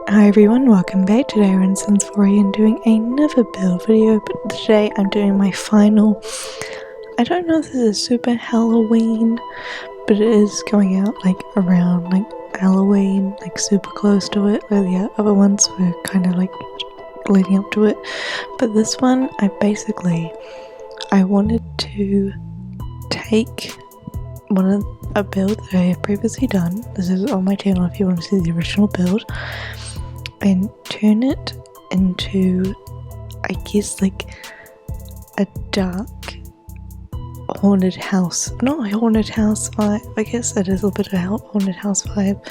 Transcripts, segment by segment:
Hi everyone, welcome back. Today we're in Sims 4 and doing another build video, but today I'm doing my final, I don't know if this is super Halloween, but it is going out like around like Halloween, like super close to it, where the other ones were kind of like leading up to it. But this one, I wanted to take a build that I have previously done. This is on my channel if you want to see the original build, and turn it into, I guess, like a dark haunted house. Not a haunted house vibe, I guess it is a bit of a haunted house vibe.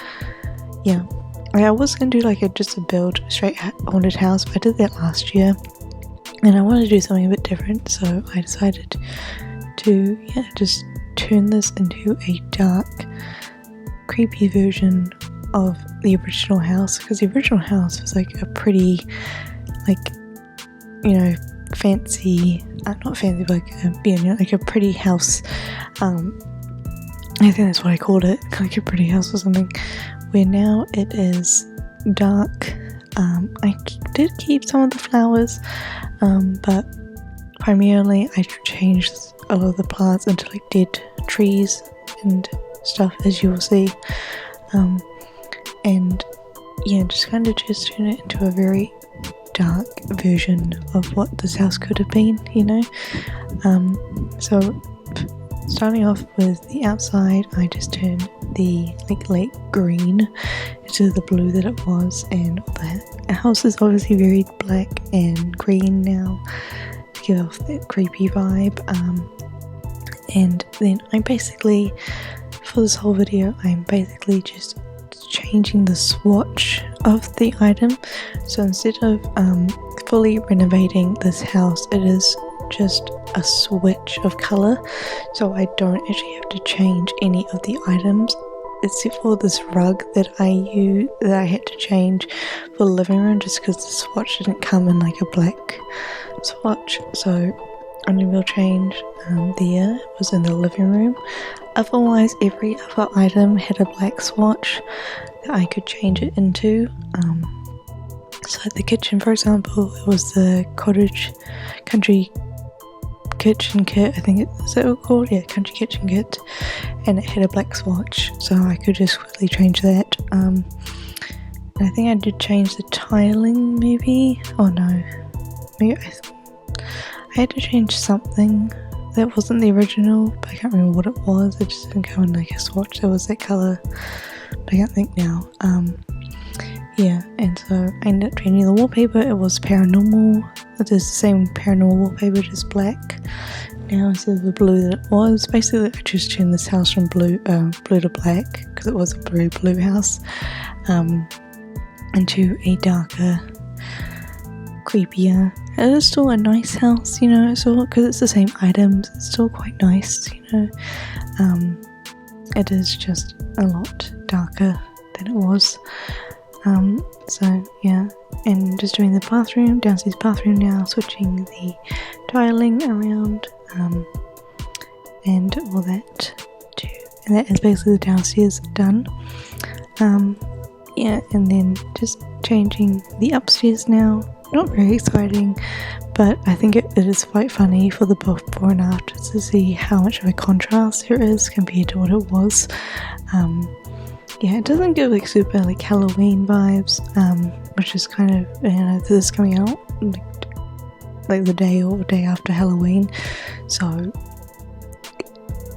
Yeah, I was going to do like just a build straight haunted house, but I did that last year and I wanted to do something a bit different, so I decided to just turn this into a dark, creepy version of the original house, because the original house was like a pretty, like, you know, fancy, not fancy, but like a pretty house. I think that's what I called it, like a pretty house or something, where now it is dark. I did keep some of the flowers, but primarily I changed a lot of the plants into like dead trees and stuff, as you will see. And yeah, just kind of just turn it into a very dark version of what this house could have been, you know. So starting off with the outside, I just turned the like light green into the blue that it was, and the house is obviously very black and green now to give off that creepy vibe. And then I basically, for this whole video, I'm basically just changing the swatch of the item. So instead of fully renovating this house, it is just a switch of color, so I don't actually have to change any of the items except for this rug that I had to change for the living room, just because the swatch didn't come in like a black swatch. So only real change there was in the living room. Otherwise, every other item had a black swatch that I could change it into. So at the kitchen, for example, it was the country kitchen kit, I think is that what it's called? Yeah, country kitchen kit, and it had a black swatch, so I could just quickly change that. And I think I did change the tiling, maybe? Oh no, maybe I had to change something that wasn't the original, but I can't remember what it was. It just didn't come in like a swatch. There was that colour, but I can't think now. Yeah, and so I ended up changing the wallpaper. It was paranormal. It is the same paranormal wallpaper, just black now instead of the blue that it was. Basically, I just turned this house from blue to black, because it was a blue house, into a darker, creepier. It is still a nice house, you know, so because it's the same items, it's still quite nice, you know. It is just a lot darker than it was. So yeah, and just doing the bathroom, downstairs bathroom now, switching the tiling around, and all that too. And that is basically the downstairs done. Yeah, and then just changing the upstairs now. Not very exciting, but I think it is quite funny for the before and after to see how much of a contrast there is compared to what it was. Yeah, it doesn't give like super like Halloween vibes, which is kind of, you know, this is coming out like the day or day after Halloween, so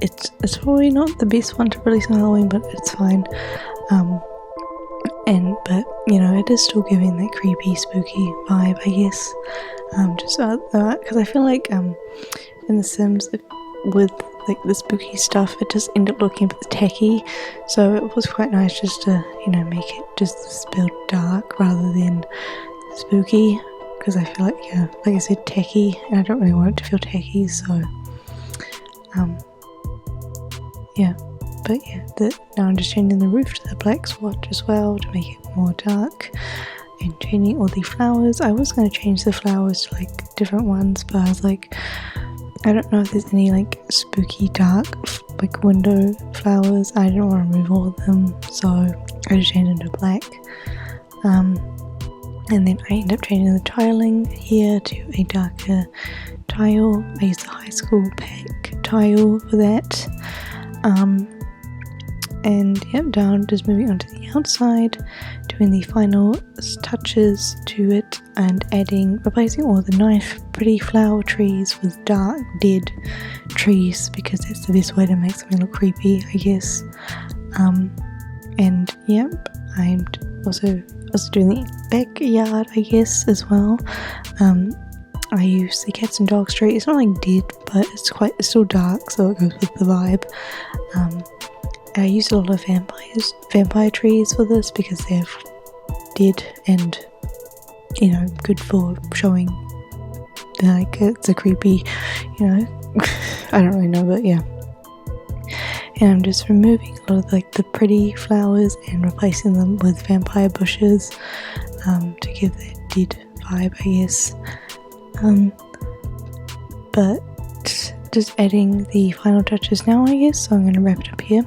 it's probably not the best one to release on Halloween, but it's fine. But you know, it is still giving that creepy, spooky vibe, I guess. Just because I feel like in The Sims, with like the spooky stuff, it just ended up looking a bit tacky. So it was quite nice just to, you know, make it just this build dark rather than spooky. Because I feel like, yeah, like I said, tacky, and I don't really want it to feel tacky. So, yeah. But yeah, now I'm just changing the roof to the black swatch as well to make it more dark, and changing all the flowers. I was going to change the flowers to like different ones, but I was like, I don't know if there's any like spooky dark like window flowers. I didn't want to remove all of them, so I just changed them to black. And then I end up changing the tiling here to a darker tile. I use the high school pack tile for that. And yep, down, just moving on to the outside, doing the final touches to it and replacing all the nice pretty flower trees with dark dead trees, because that's the best way to make something look creepy, I guess. And yep, I'm also doing the backyard, I guess, as well. I use the cats and dogs tree. It's not like dead, but it's still dark, so it goes with the vibe. I used a lot of vampire trees for this because they're dead and, you know, good for showing, like, it's a creepy, you know, I don't really know, but yeah. And I'm just removing a lot of like the pretty flowers and replacing them with vampire bushes to give that dead vibe, I guess. But just adding the final touches now, I guess, so I'm going to wrap it up here.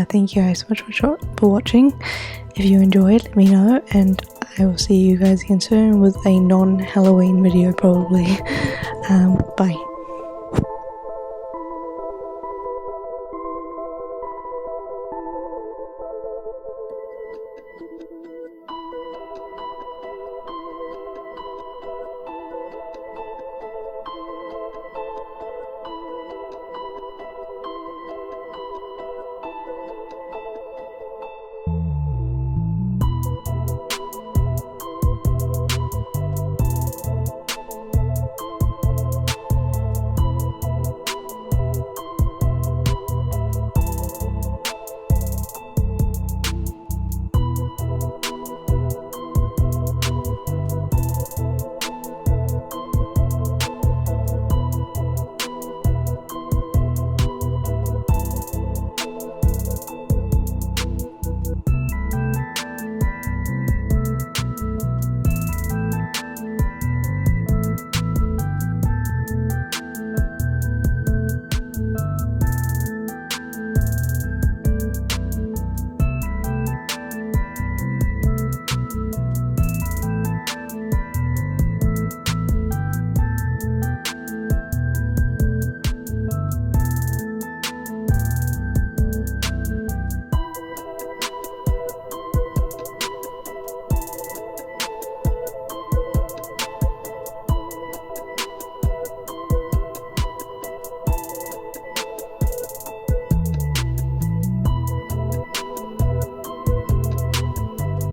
Thank you guys so much for watching. If you enjoyed, let me know, and I will see you guys again soon with a non-Halloween video probably. Bye.